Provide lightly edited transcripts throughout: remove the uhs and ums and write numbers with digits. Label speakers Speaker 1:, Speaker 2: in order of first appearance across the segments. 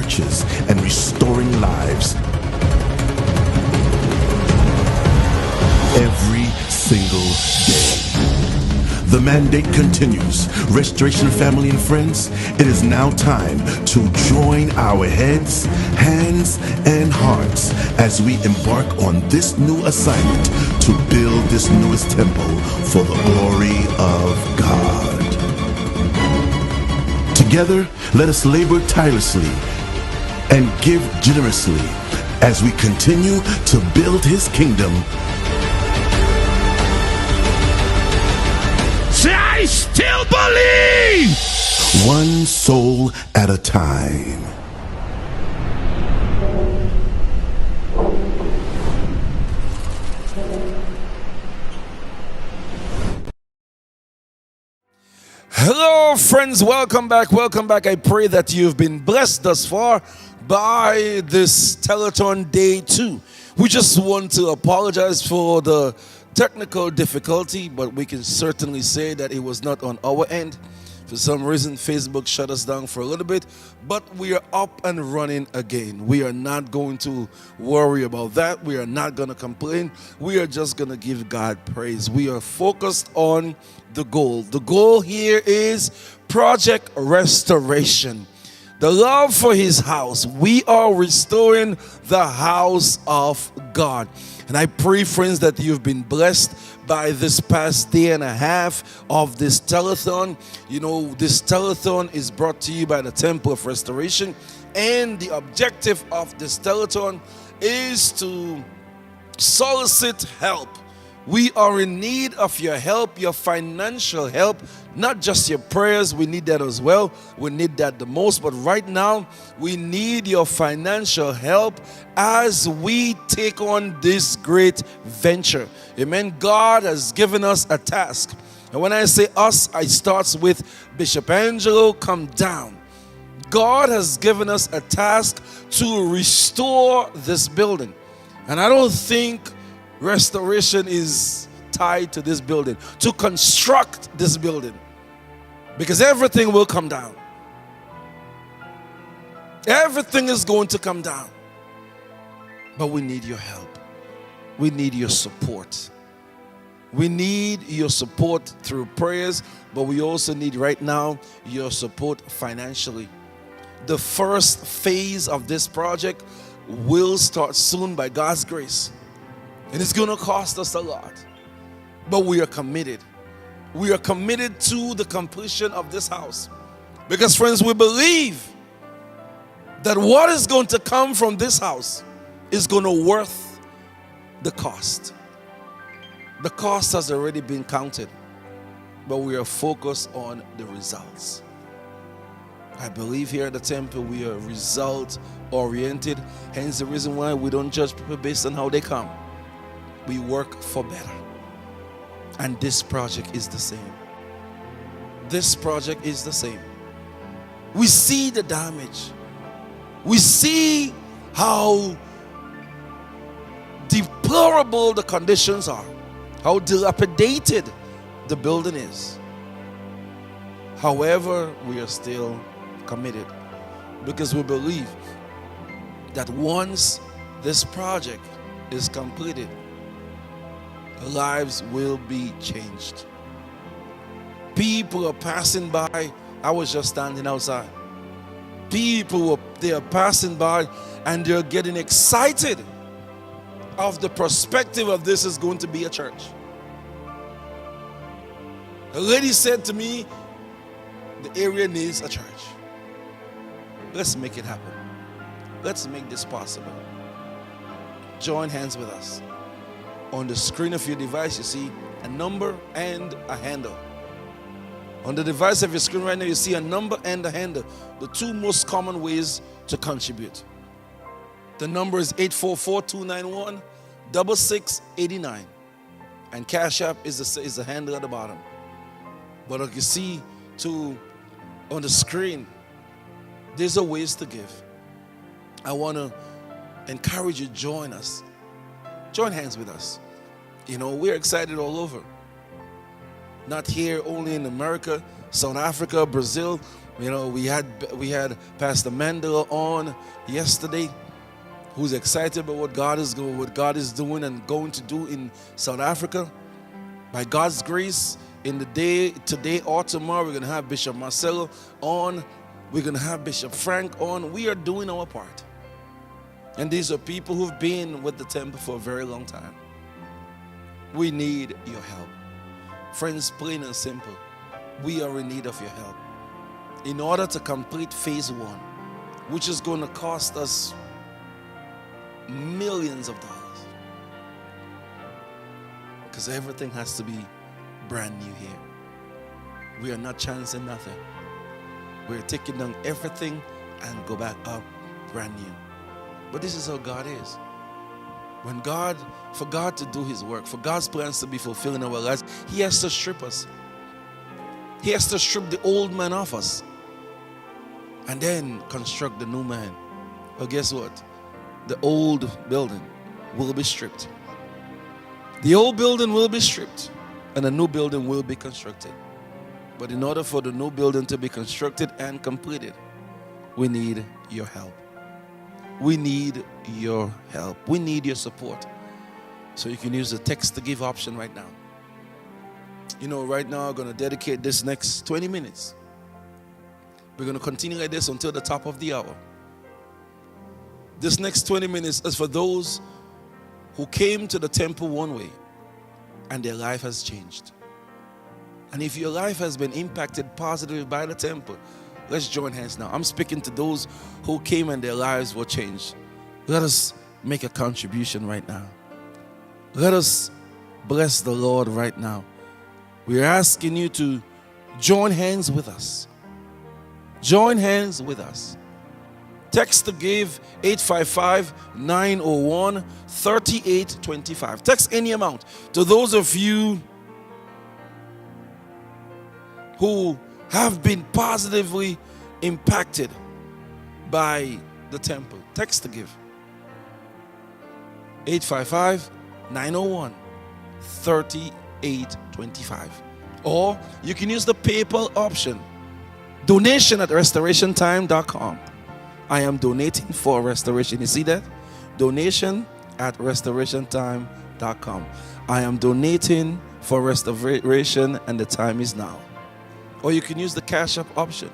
Speaker 1: churches and restoring lives every single day. The mandate continues. Restoration family and friends, it is now time to join our heads, hands, and hearts as we embark on this new assignment to build this newest temple for the glory of God. Together, let us labor tirelessly and give generously as we continue to build His kingdom.
Speaker 2: Say, I still believe.
Speaker 1: One soul at a time.
Speaker 3: Hello, friends. Welcome back. Welcome back. I pray that you've been blessed thus far by this Telethon Day 2. We just want to apologize for the technical difficulty, but we can certainly say that it was not on our end. For some reason, Facebook shut us down for a little bit, but we are up and running again. We are not going to worry about that. We are not going to complain. We are just going to give God praise. We are focused on the goal. The goal here is Project Restoration. The love for His house. We are restoring the house of God. And I pray, friends, that you've been blessed by this past day and a half of this telethon. You know, this telethon is brought to you by the Temple of Restoration. And the objective of this telethon is to solicit help. We are in need of your help, your financial help, not just your prayers. We need that as well. We need that the most. But right now, we need your financial help as we take on this great venture. Amen. God has given us a task. And when I say us, I start with Bishop Angelo, come down. God has given us a task to restore this building. And I don't think restoration is tied to this building, to construct this building, because everything will come down. Everything is going to come down. But we need your help. We need your support. We need your support through prayers, but we also need right now your support financially. The first phase of this project will start soon by God's grace. And it's going to cost us a lot. But we are committed. We are committed to the completion of this house. Because, friends, we believe that what is going to come from this house is going to worth the cost. The cost has already been counted. But we are focused on the results. I believe here at the temple we are result-oriented. Hence the reason why we don't judge people based on how they come. We work for better. And this project is the same. This project is the same. We see the damage. We see how deplorable the conditions are. How dilapidated the building is. However, we are still committed. Because we believe that once this project is completed, lives will be changed. People are passing by. I was just standing outside. They are passing by and they're getting excited of the perspective of this is going to be a church. A lady said to me, the area needs a church. Let's make it happen. Let's make this possible. Join hands with us. On the screen of your device, you see a number and a handle. On the device of your screen right now, you see a number and a handle. The two most common ways to contribute. The number is 844-291-6689. And Cash App is the handle at the bottom. But like you see on the screen, there's a ways to give. I want to encourage you, join us. Join hands with us. You know, we're excited all over. Not here only in America, South Africa, Brazil. You know, we had Pastor Mandela on yesterday, who's excited about what God is doing and going to do in South Africa. By God's grace, in the day today or tomorrow, we're going to have Bishop Marcelo on. We're going to have Bishop Frank on. We are doing our part. And these are people who've been with the temple for a very long time. We need your help. Friends, plain and simple, we are in need of your help. In order to complete phase 1, which is going to cost us millions of dollars. Because everything has to be brand new here. We are not chancing nothing. We're taking down everything and go back up brand new. But this is how God is. For God to do his work, for God's plans to be fulfilled in our lives, he has to strip us. He has to strip the old man off us and then construct the new man. Well, guess what? The old building will be stripped. The old building will be stripped and a new building will be constructed. But in order for the new building to be constructed and completed, we need your help. We need your help. We need your support. So you can use the text to give option right now. You know, right now I'm going to dedicate this next 20 minutes. We're going to continue like this until the top of the hour. This next 20 minutes is for those who came to the temple one way and their life has changed. And if your life has been impacted positively by the temple, let's join hands now. I'm speaking to those who came and their lives were changed. Let us make a contribution right now. Let us bless the Lord right now. We're asking you to join hands with us. Join hands with us. Text to give 855-901-3825. Text any amount. To those of you who have been positively impacted by the temple, text to give 855-901-3825. Or you can use the PayPal option. Donation at restorationtime.com. I am donating for restoration. You see that? Donation at restorationtime.com. I am donating for restoration and the time is now. Or you can use the Cash App option.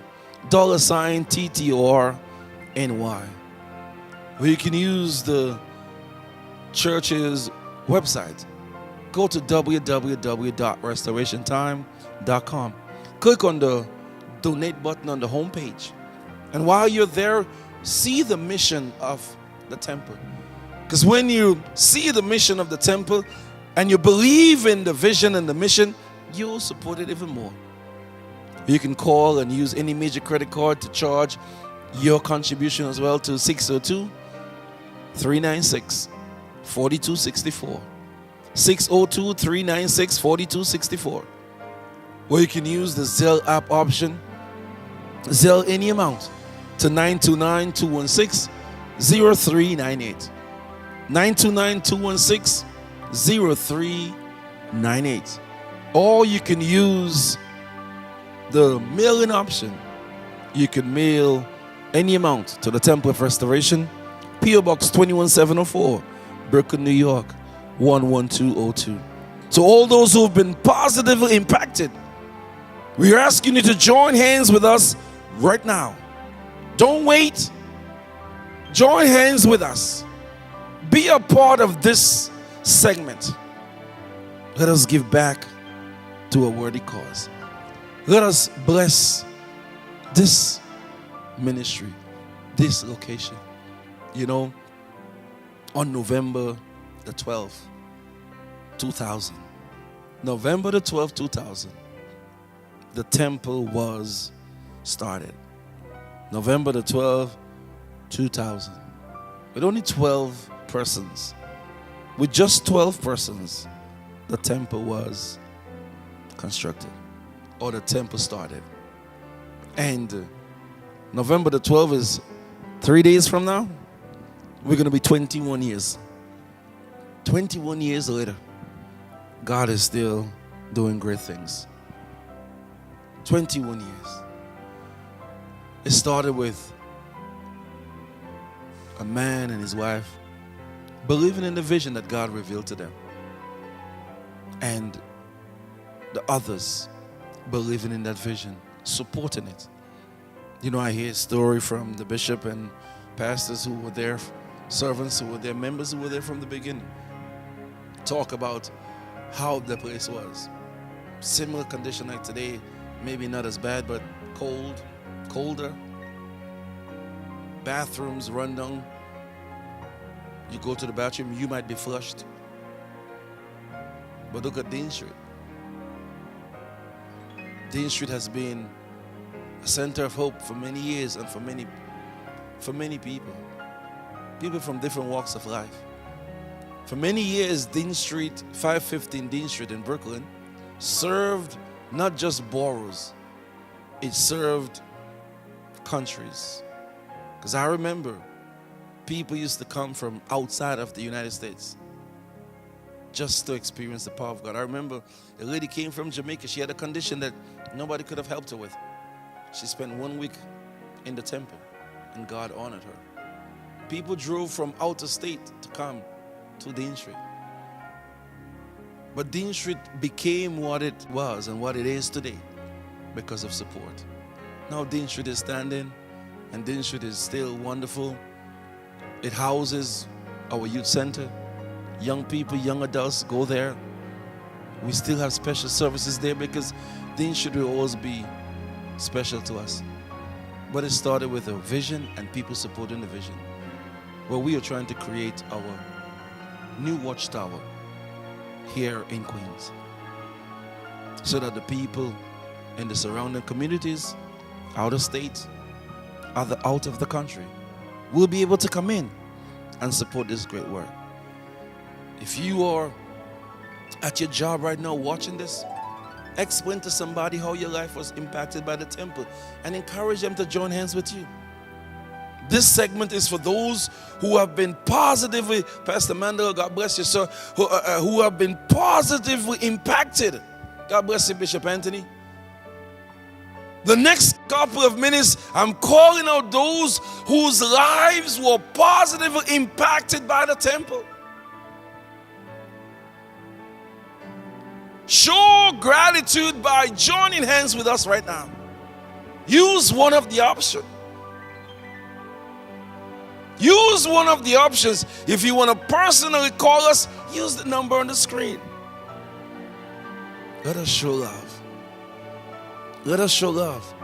Speaker 3: $TTORNY. Or you can use the church's website. Go to www.restorationtime.com. Click on the donate button on the homepage. And while you're there, see the mission of the temple. Because when you see the mission of the temple and you believe in the vision and the mission, you'll support it even more. You can call and use any major credit card to charge your contribution as well to 602-396-4264. 602-396-4264. Or you can use the Zelle app option. Zelle any amount to 929-216-0398. 929-216-0398. Or you can use the mailing option. You can mail any amount to the Temple of Restoration, P.O. Box 21704, Brooklyn, New York 11202. To all those who have been positively impacted, we are asking you to join hands with us right now. Don't wait. Join hands with us. Be a part of this segment. Let us give back to a worthy cause. Let us bless this ministry, this location. You know, on November the 12th, 2000. November the 12th, 2000. The temple was started. November the 12th, 2000. With only 12 persons. With just 12 persons, the temple was constructed. Or the temple started. And November the 12th is 3 days from now. We're going to be 21 years. 21 years later, God is still doing great things. 21 years. It started with a man and his wife believing in the vision that God revealed to them, and the others believing in that vision, supporting it. You know, I hear a story from the bishop and pastors who were there, servants who were there, members who were there from the beginning, talk about how the place was. Similar condition like today, maybe not as bad, but colder. Bathrooms run down. You go to the bathroom, you might be flushed. But look at Dean Street. Dean Street has been a center of hope for many years and for many people. People from different walks of life. For many years, Dean Street, 515 Dean Street in Brooklyn, served not just boroughs, it served countries. Because I remember people used to come from outside of the United States just to experience the power of God. I remember a lady came from Jamaica. She had a condition that nobody could have helped her with. She spent 1 week in the temple and God honored her. People drove from outer state to come to Dean Street. But Dean Street became what it was and what it is today because of support. Now Dean Street is standing, and Dean Street is still wonderful. It houses our youth center. Young people, young adults go there. We still have special services there because Dean Street will always be special to us. But it started with a vision and people supporting the vision. Well, we are trying to create our new watchtower here in Queens, so that the people in the surrounding communities, out of state, out of the country, will be able to come in and support this great work. If you are at your job right now watching this, explain to somebody how your life was impacted by the temple and encourage them to join hands with you. This segment is for those who have been positively, Pastor Mandela, God bless you, sir, who have been positively impacted. God bless you, Bishop Anthony. The next couple of minutes, I'm calling out those whose lives were positively impacted by the temple. Show gratitude by joining hands with us right now. Use one of the options. Use one of the options. If you want to personally call us, use the number on the screen. Let us show love. Let us show love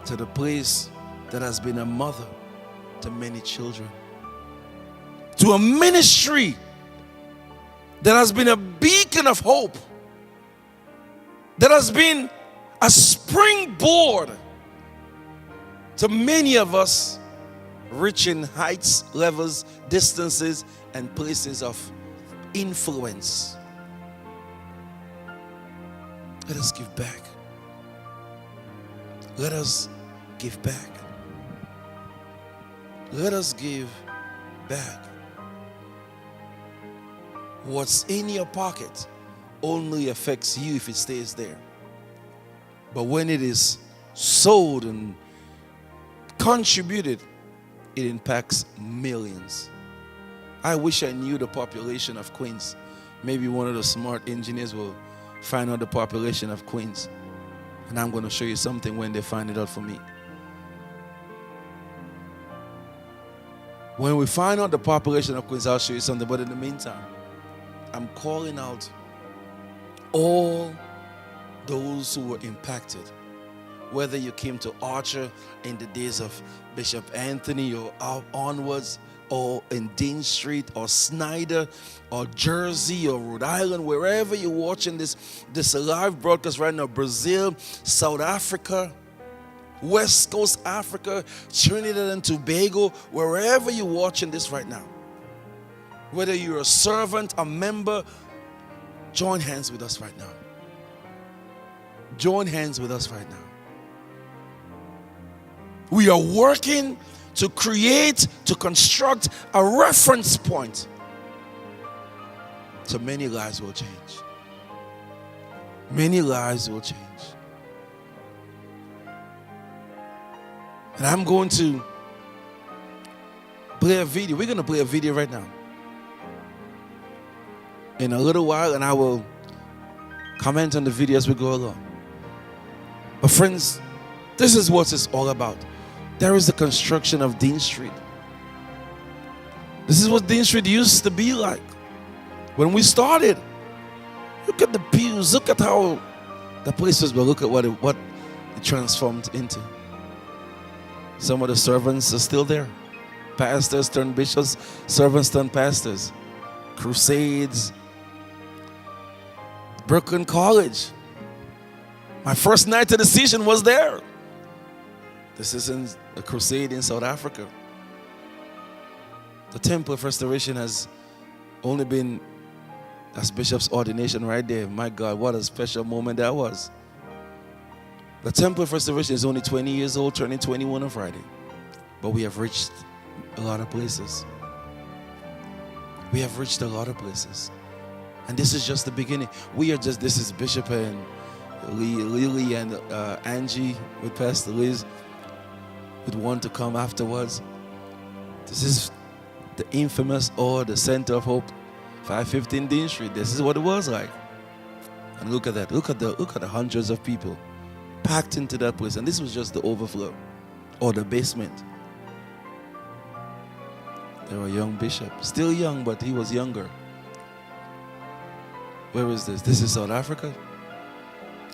Speaker 3: to the place that has been a mother to many children, to a ministry that has been a beacon of hope, that has been a springboard to many of us reaching heights, levels, distances, and places of influence. Let us give back. Let us give back. Let us give back. What's in your pocket only affects you if it stays there. But when it is sold and contributed, it impacts millions. I wish I knew the population of Queens. Maybe one of the smart engineers will find out the population of Queens. And I'm going to show you something when they find it out for me. When we find out the population of Queens, I'll show you something. But in the meantime, I'm calling out all those who were impacted. Whether you came to Archer in the days of Bishop Anthony or onwards, or in Dean Street or Snyder or Jersey or Rhode Island, wherever you're watching this live broadcast right now, Brazil, South Africa, West Coast Africa, Trinidad and Tobago, wherever you're watching this right now, whether you're a servant, a member, join hands with us right now. Join hands with us right now. We are working to create, to construct a reference point. So many lives will change. Many lives will change. And I'm going to play a video. We're going to play a video right now. In a little while, and I will comment on the video as we go along. But friends, this is what it's all about. There is the construction of Dean Street. This is what Dean Street used to be like when we started. Look at the pews. Look at how the place was, but look at what it transformed into. Some of the servants are still there. Pastors turned bishops, servants turned pastors. Crusades. Brooklyn College. My first night of decision was there. This isn't a crusade in South Africa. The Temple of Restoration has only been, that's Bishop's ordination right there. My God, what a special moment that was. The Temple of Restoration is only 20 years old, turning 21 on Friday. But we have reached a lot of places. We have reached a lot of places. And this is just the beginning. This is Bishop and Lily and Angie with Pastor Liz with one to come afterwards. This is the infamous the Center of Hope, 515 Dean Street. This is what it was like. And look at that. Look at the hundreds of people packed into that place. And this was just the overflow or the basement. There were a young bishop, still young, but he was younger. Where is this? This is South Africa?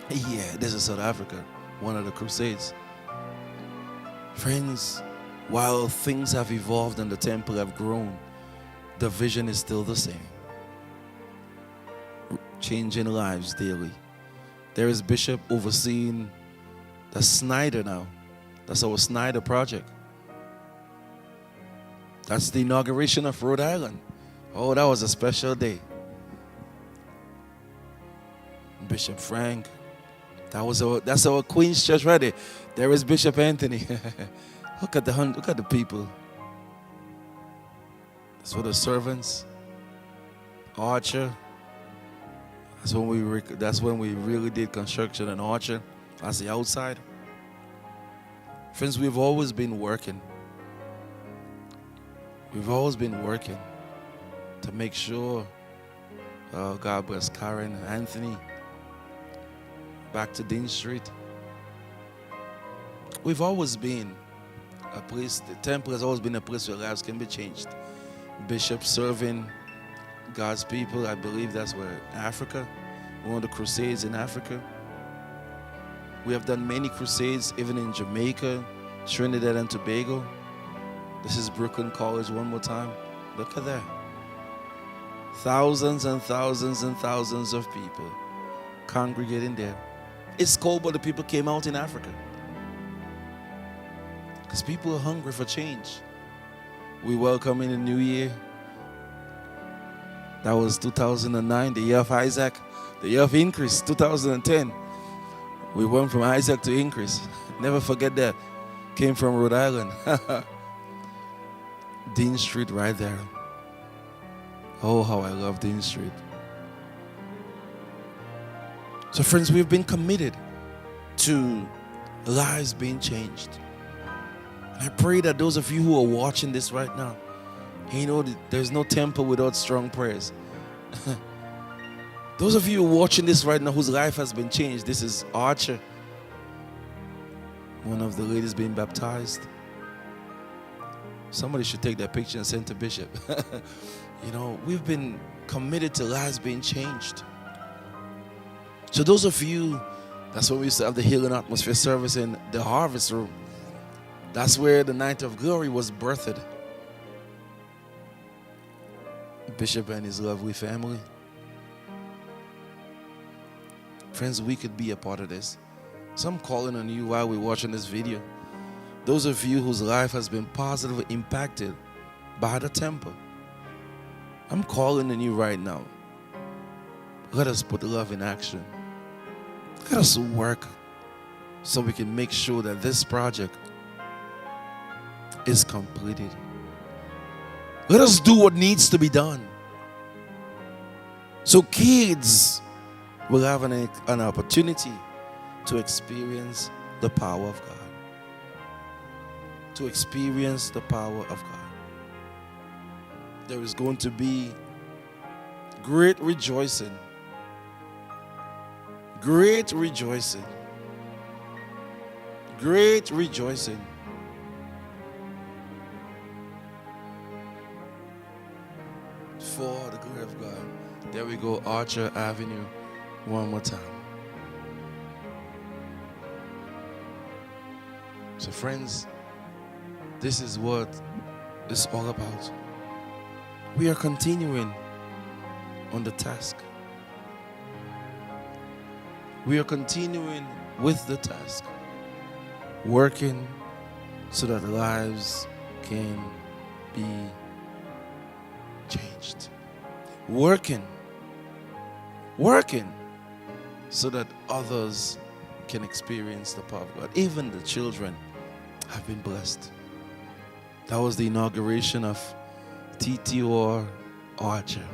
Speaker 3: Yeah, this is South Africa, one of the crusades. Friends, while things have evolved and the temple have grown, the vision is still the same. Changing lives daily. There is Bishop overseeing the Snyder now. That's our Snyder project. That's the inauguration of Rhode Island. Oh, that was a special day. Bishop Frank. That's our Queen's Church right there. There is Bishop Anthony. Look at the people. That's for the servants. Archer. That's when we really did construction and Archer. That's the outside. Friends, we've always been working. We've always been working to make sure, God bless Karen, Anthony, back to Dean Street. We've always been a place, the temple has always been a place where lives can be changed. Bishop serving God's people, I believe that's where Africa, one of the crusades in Africa. We have done many crusades, even in Jamaica, Trinidad and Tobago. This is Brooklyn College one more time. Look at that. Thousands and thousands and thousands of people congregating there. It's cold, but the people came out in Africa. Because people are hungry for change. We welcome in the new year. That was 2009, the year of Isaac, the year of increase, 2010. We went from Isaac to increase. Never forget that. Came from Rhode Island. Dean Street right there. Oh, how I love Dean Street. So friends, we've been committed to lives being changed. And I pray that those of you who are watching this right now, you know there's no temple without strong prayers. Those of you who are watching this right now whose life has been changed, this is Archer, one of the ladies being baptized. Somebody should take that picture and send to Bishop. You know, we've been committed to lives being changed. So those of you, that's when we used to have the healing atmosphere service in the harvest room. That's where the night of glory was birthed. Bishop and his lovely family. Friends, we could be a part of this. So I'm calling on you while we're watching this video. Those of you whose life has been positively impacted by the temple, I'm calling on you right now. Let us put love in action. Let us work so we can make sure that this project is completed. Let us do what needs to be done. So kids will have an opportunity to experience the power of God. to experience the power of God. There is going to be great rejoicing. Great rejoicing. Great rejoicing. For the glory of God. There we go, Archer Avenue, one more time. So friends, this is what it's all about. We are continuing on the task. We are continuing with the task, working so that lives can be changed. Working so that others can experience the power of God. Even the children have been blessed. That was the inauguration of TTR Archer.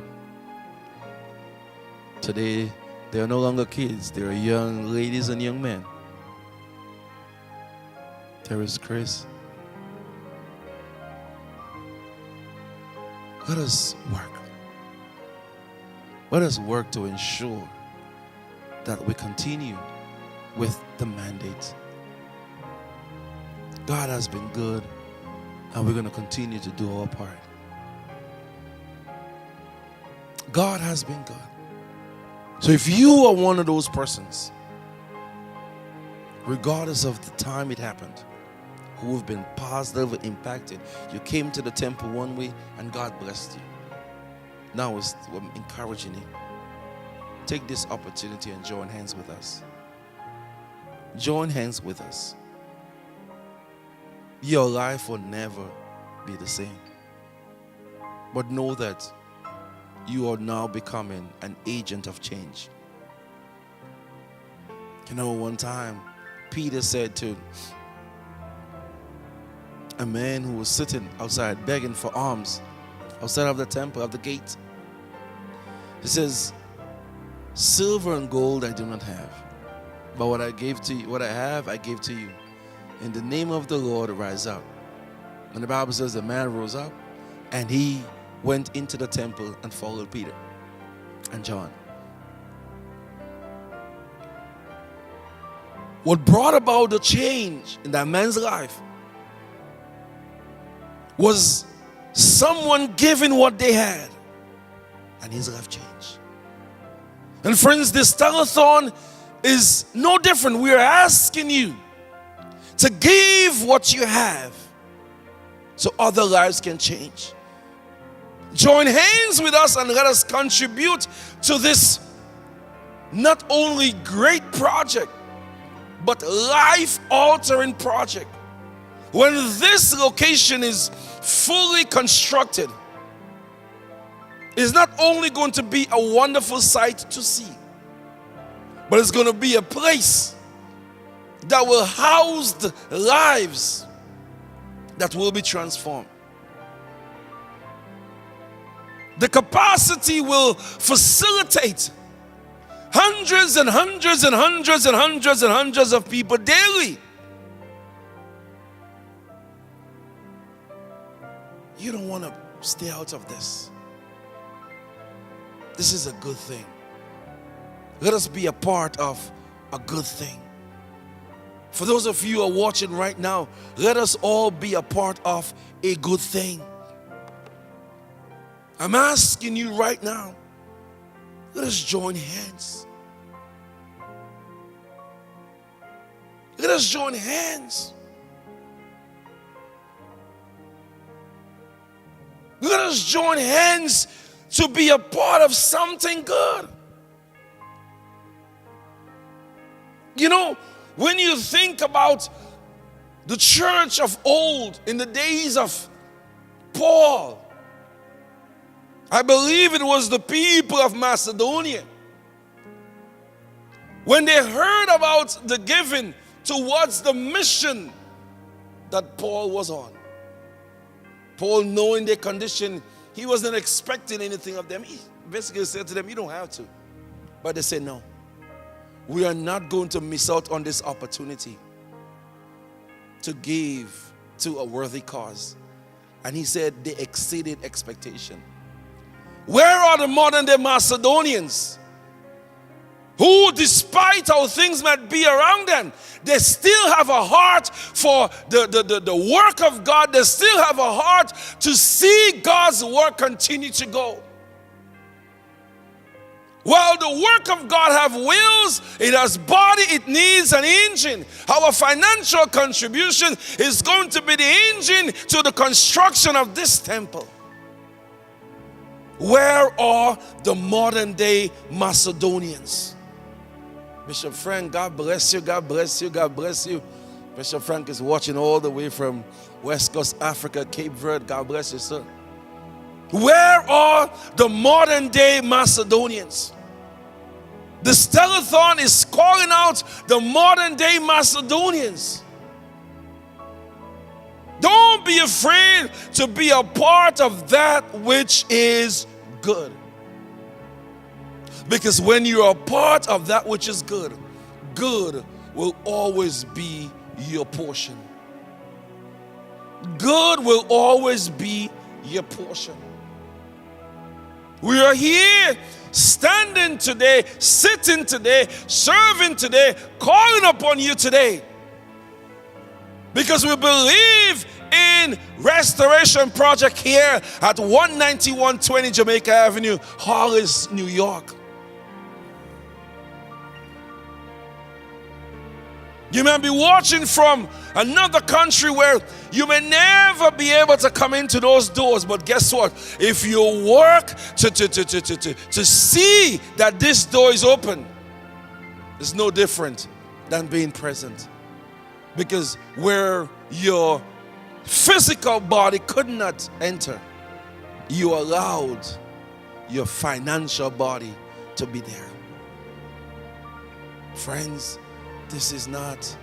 Speaker 3: Today, they are no longer kids. They are young ladies and young men. There is Chris. Let us work. Let us work to ensure that we continue with the mandate. God has been good, and we're going to continue to do our part. God has been good. So if you are one of those persons, regardless of the time it happened, who have been positively impacted, you came to the temple one way and God blessed you. Now I'm encouraging you. Take this opportunity and join hands with us. Join hands with us. Your life will never be the same. But know that you are now becoming an agent of change. You know, one time, Peter said to a man who was sitting outside begging for alms, outside of the temple, of the gate. He says, silver and gold I do not have, but what I have, I gave to you. In the name of the Lord, rise up. And the Bible says the man rose up and he went into the temple and followed Peter and John. What brought about the change in that man's life was someone giving what they had, and his life changed. And friends, this telethon is no different. We are asking you to give what you have so other lives can change. Join hands with us and let us contribute to this not only great project, but life-altering project. When this location is fully constructed, it's not only going to be a wonderful sight to see, but it's going to be a place that will house the lives that will be transformed. The capacity will facilitate hundreds and hundreds and hundreds and hundreds and hundreds of people daily. You don't want to stay out of this. This is a good thing. Let us be a part of a good thing. For those of you who are watching right now, let us all be a part of a good thing. I'm asking you right now, let us join hands. Let us join hands. Let us join hands to be a part of something good. You know, when you think about the church of old, in the days of Paul, I believe it was the people of Macedonia, when they heard about the giving towards the mission that Paul was on. Paul, knowing their condition, he wasn't expecting anything of them. He basically said to them, you don't have to. But they said, no, we are not going to miss out on this opportunity to give to a worthy cause. And he said they exceeded expectation. Where are the modern day Macedonians who, despite how things might be around them, they still have a heart for the work of God. They still have a heart to see God's work continue to go. While the work of God have wheels, it has body, it needs an engine. Our financial contribution is going to be the engine to the construction of this temple. Where are the modern day Macedonians? Bishop Frank, God bless you, God bless you, God bless you. Bishop Frank is watching all the way from West Coast Africa, Cape Verde. God bless you, sir. Where are the modern day Macedonians? The Stellathon is calling out the modern day Macedonians. Don't be afraid to be a part of that which is good. Because when you're a part of that which is good, good will always be your portion. Good will always be your portion. We are here standing today, sitting today, serving today, calling upon you today. Because we believe in Restoration Project here at 19120 Jamaica Avenue, Hollis, New York. You may be watching from another country where you may never be able to come into those doors. But guess what? If you work to see that this door is open, it's no different than being present. Because where your physical body could not enter, you allowed your financial body to be there. Friends, this is not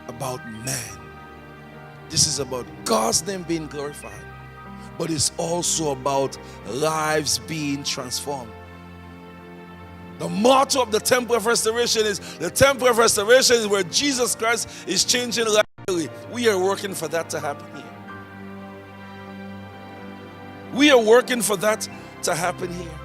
Speaker 3: about man. This is about God's name being glorified. But it's also about lives being transformed. The motto of the Temple of Restoration is, the Temple of Restoration is where Jesus Christ is changing lives. We are working for that to happen here. We are working for that to happen here.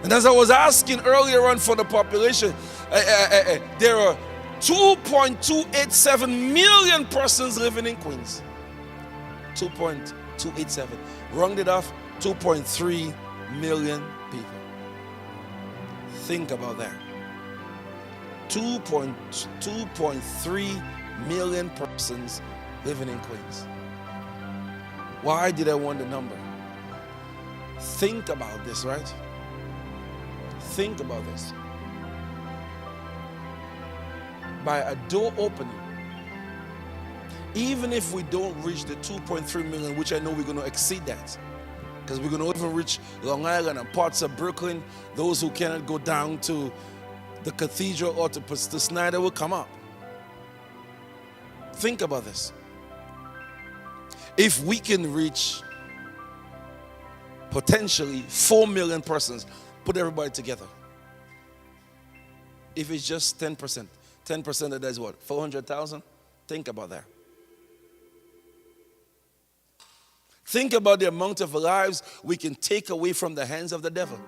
Speaker 3: And as I was asking earlier on for the population, there are 2.287 million persons living in Queens. 2.287. Rounded off, 2.3 million people. Think about that. 2.3 million persons living in Queens. Why did I want the number? Think about this, right? Think about this. By a door opening, even if we don't reach the 2.3 million, which I know we're going to exceed that, because we're going to even reach Long Island and parts of Brooklyn, those who cannot go down to the cathedral or to Snyder will come up. Think about this. If we can reach potentially 4 million persons, put everybody together. If it's just 10%, 10% of that is what? 400,000? Think about that. Think about the amount of lives we can take away from the hands of the devil.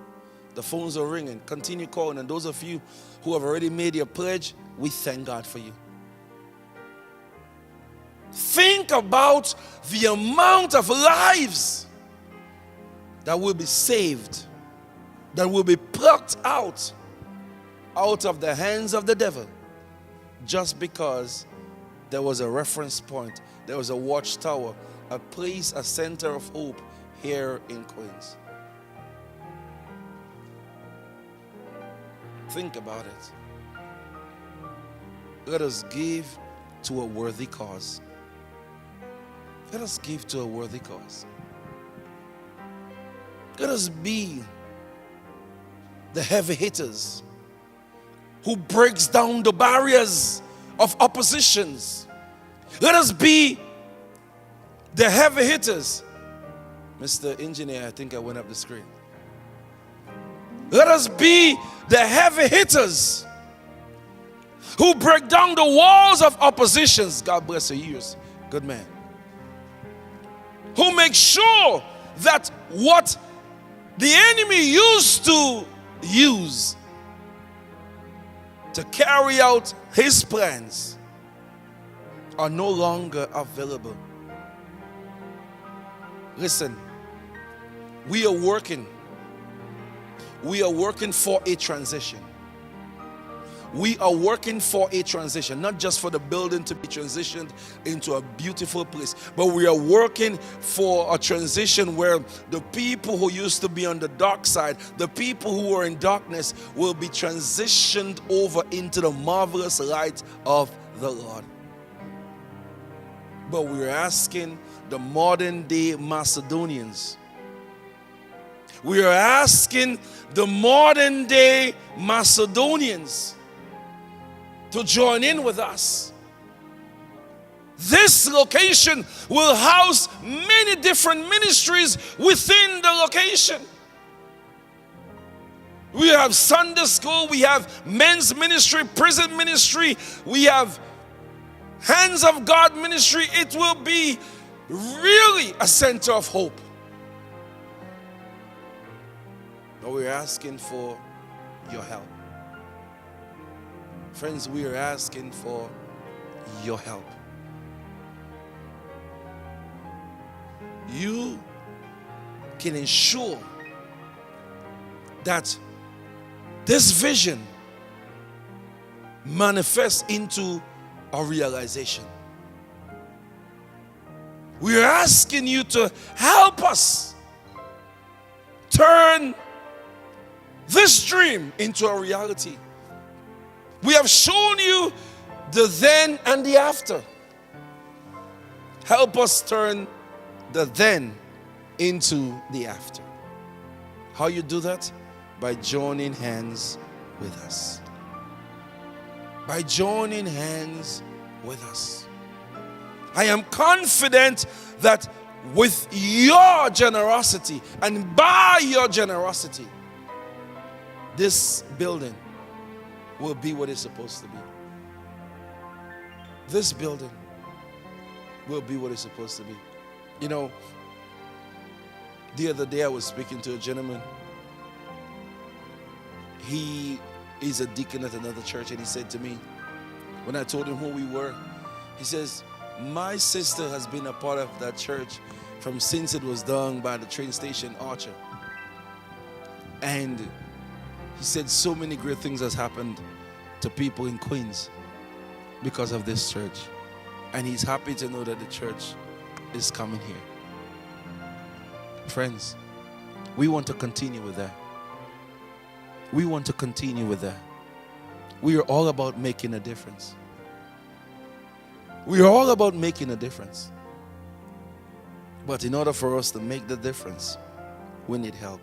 Speaker 3: The phones are ringing. Continue calling. And those of you who have already made your pledge, we thank God for you. Think about the amount of lives that will be saved, that will be plucked out of the hands of the devil, just because there was a reference point, there was a watchtower, a place, a center of hope here in Queens. Think about it. Let us give to a worthy cause. Let us give to a worthy cause. Let us be the heavy hitters who breaks down the barriers of oppositions. Let us be the heavy hitters. Mr. Engineer, I think I went up the screen. Let us be the heavy hitters who break down the walls of oppositions. God bless your ears. Good man. Who make sure that what the enemy used to use to carry out his plans are no longer available. Listen, we are working for a transition. We are working for a transition, not just for the building to be transitioned into a beautiful place, but we are working for a transition where the people who used to be on the dark side, the people who were in darkness, will be transitioned over into the marvelous light of the Lord. But we're asking the modern day Macedonians, we are asking the modern day Macedonians to join in with us. This location will house many different ministries within the location. We have Sunday school, we have men's ministry, prison ministry, we have Hands of God ministry. It will be really a center of hope. But we're asking for your help. Friends, we are asking for your help. You can ensure that this vision manifests into a realization. We are asking you to help us turn this dream into a reality. We have shown you the then and the after. Help us turn the then into the after. How you do that? By joining hands with us. By joining hands with us. I am confident that with your generosity and by your generosity, this building will be what it's supposed to be. This building will be what it's supposed to be. You know, the other day I was speaking to a gentleman. He is a deacon at another church, and he said to me, when I told him who we were, he says, my sister has been a part of that church from since it was done by the train station Archer. And he said so many great things has happened to people in Queens because of this church. And he's happy to know that the church is coming here. Friends, we want to continue with that. We want to continue with that. We are all about making a difference. We are all about making a difference. But in order for us to make the difference, we need help.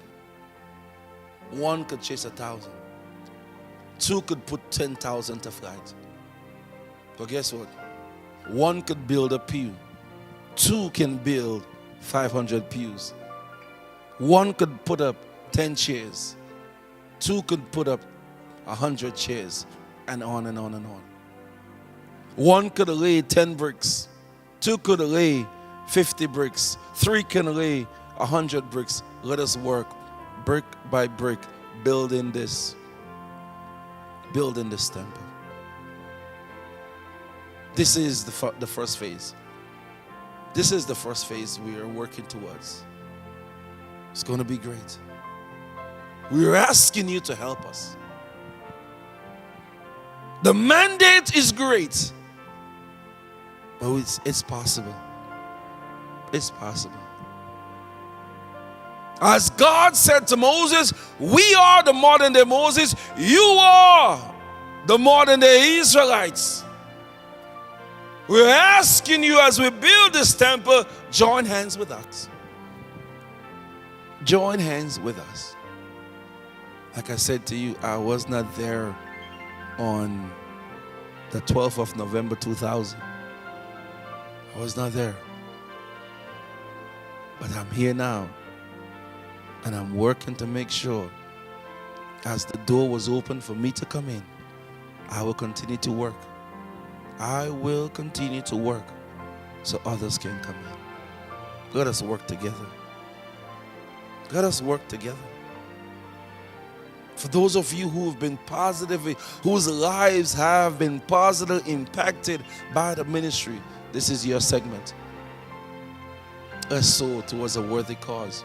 Speaker 3: One could chase 1,000. Two could put 10,000 to flight. But guess what? One could build a pew. Two can build 500 pews. One could put up 10 chairs. Two could put up 100 chairs, and on and on and on. One could lay 10 bricks. Two could lay 50 bricks. Three can lay 100 bricks. Let us work brick by brick, building this temple. This is the first phase. This is the first phase we are working towards. It's going to be great. We are asking you to help us. The mandate is great, but it's possible. It's possible. As God said to Moses, we are the modern day Moses, you are the modern day Israelites. We're asking you, as we build this temple, join hands with us. Join hands with us. Like I said to you, I was not there on the 12th of November 2000. I was not there. But I'm here now. And I'm working to make sure, as the door was open for me to come in, I will continue to work. I will continue to work so others can come in. Let us work together. Let us work together. For those of you who have been positively, whose lives have been positively impacted by the ministry, this is your segment. Let's sow towards a worthy cause.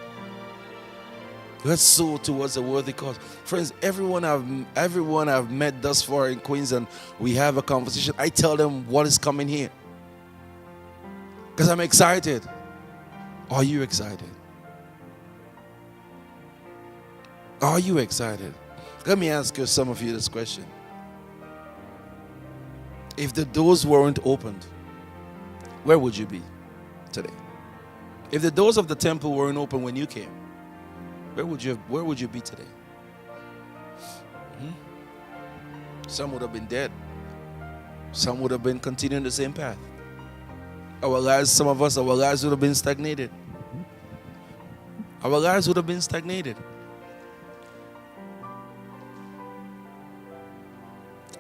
Speaker 3: Let's sow towards a worthy cause. Friends, everyone I've met thus far in Queens, and we have a conversation, I tell them what is coming here. Because I'm excited. Are you excited? Are you excited? Let me ask you, some of you, this question. If the doors weren't opened, where would you be today? If the doors of the temple weren't open when you came, where would you be today? Some would have been dead. Some would have been continuing the same path. Our lives, some of us, our lives would have been stagnated. Our lives would have been stagnated.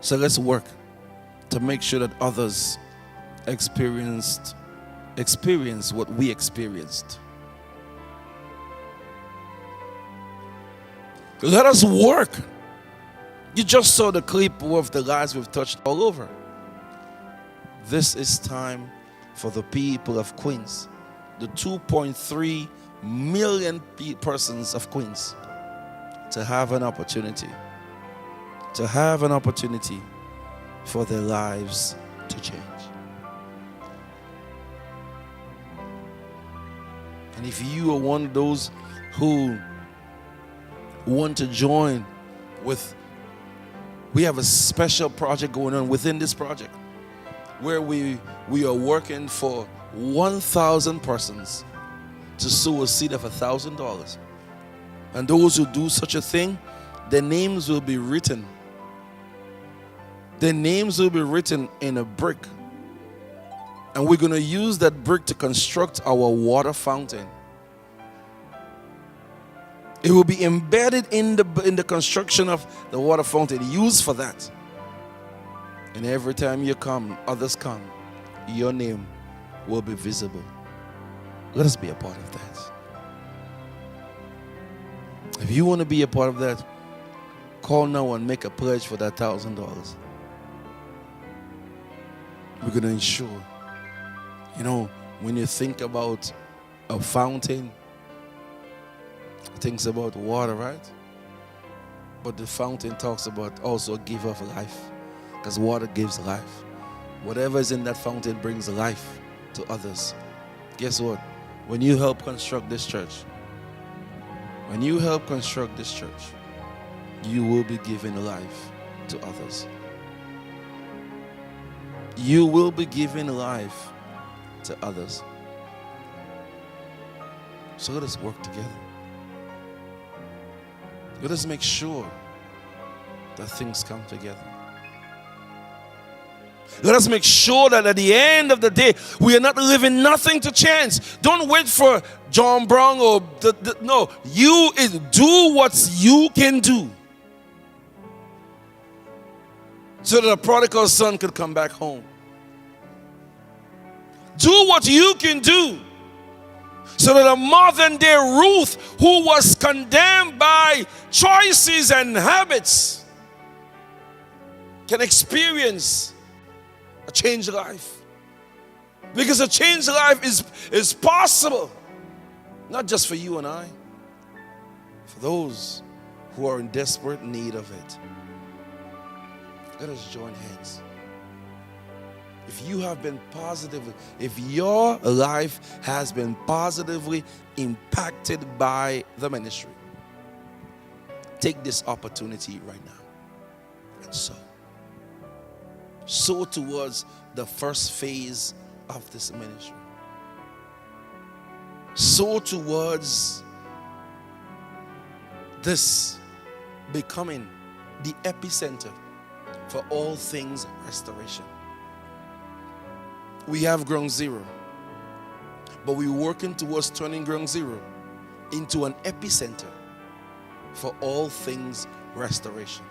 Speaker 3: So let's work to make sure that others experience what we experienced. Let us work. You just saw the clip of the lives we've touched all over. This is time for the people of Queens, the 2.3 million persons of Queens, to have an opportunity for their lives to change. And if you are one of those who want to join with, we have a special project going on within this project where we are working for 1,000 persons to sow a seed of $1,000. And those who do such a thing, their names will be written. Their names will be written in a brick. And we're going to use that brick to construct our water fountain. It will be embedded in the construction of the water fountain, used for that. And every time you come, others come, your name will be visible. Let us be a part of that. If you want to be a part of that, call now and make a pledge for that $1,000. We're going to ensure, when you think about a fountain, it thinks about water, right? But the fountain talks about also a giver of life, because water gives life. Whatever is in that fountain brings life to others. Guess what? When you help construct this church, you will be giving life to others. You will be giving life to others. So let us work together. Let us make sure that things come together. Let us make sure that at the end of the day, we are not leaving nothing to chance. Don't wait for John Brown or no. You do what you can do, so that the prodigal son could come back home. Do what you can do, so that a modern day Ruth, who was condemned by choices and habits, can experience a changed life. Because a changed life is possible, not just for you and I, for those who are in desperate need of it. Let us join hands. If you have been positively, if your life has been positively impacted by the ministry, take this opportunity right now and sow. Sow towards the first phase of this ministry. Sow towards this becoming the epicenter for all things restoration. We have Ground Zero, but we're working towards turning Ground Zero into an epicenter for all things restoration.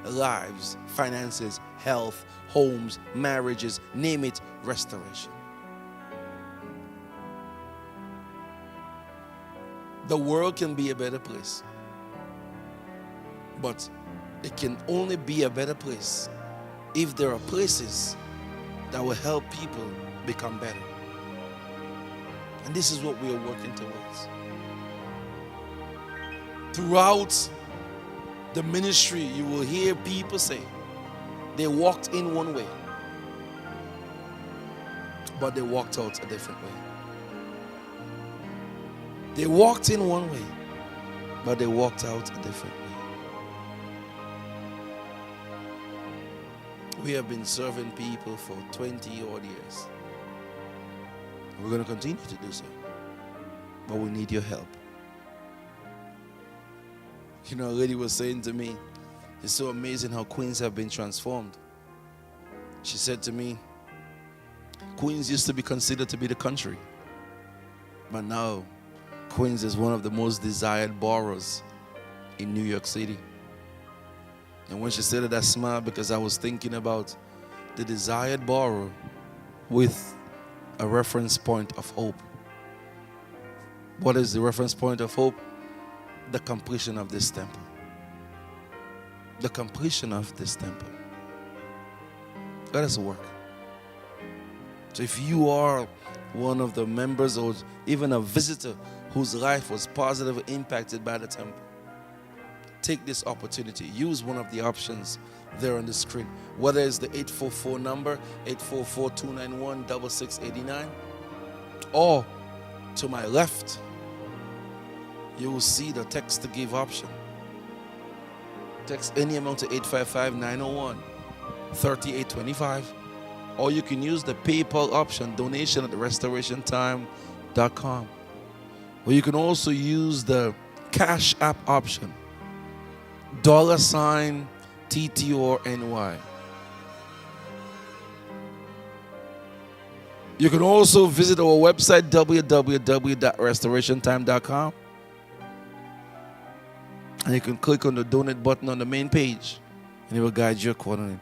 Speaker 3: lives, finances, health, homes, marriages, name it, restoration. The world can be a better place, but it can only be a better place if there are places that will help people become better. And this is what we are working towards. Throughout the ministry, you will hear people say they walked in one way, but they walked out a different way. They walked in one way, but they walked out a different way. We have been serving people for 20 odd years. We're going to continue to do so, but we need your help. You know, a lady was saying to me, it's so amazing how Queens have been transformed. She said to me, Queens used to be considered to be the country, but now Queens is one of the most desired boroughs in New York City. And when she said it, I smiled because I was thinking about the desired borough with a reference point of hope. What is the reference point of hope? The completion of this temple. The completion of this temple. Let us work. So if you are one of the members or even a visitor whose life was positively impacted by the temple, take this opportunity. Use one of the options there on the screen. Whether it's the 844 number, 844-291-6689, or to my left, you will see the text to give option. Text any amount to 855-901-3825, or you can use the PayPal option, donation at restorationtime.com. Or you can also use the Cash App option, $TTORNY. You can also visit our website, www.restorationtime.com. And you can click on the donate button on the main page, and it will guide you accordingly.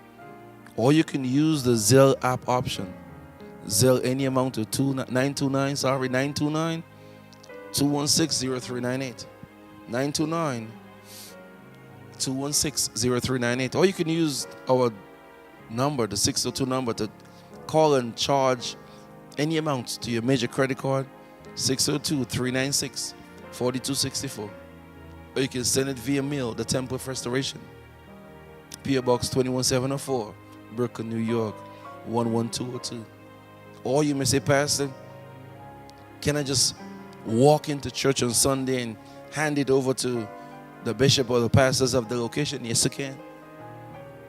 Speaker 3: Or you can use the Zelle app option. Zelle any amount to 929-216-0398. 929-216-0398. Or you can use our number, the 602 number, to call and charge any amount to your major credit card, 602-396-4264. Or you can send it via mail, the Temple of Restoration, P.O. Box 21704, Brooklyn, New York, 11202. Or you may say, Pastor, can I just walk into church on Sunday and hand it over to the bishop or the pastors of the location? Yes, you can.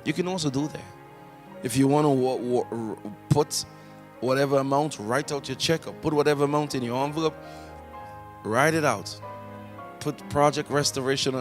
Speaker 3: You can also do that. If you want to put whatever amount, write out your check, or put whatever amount in your envelope, write it out. Put Project Restoration on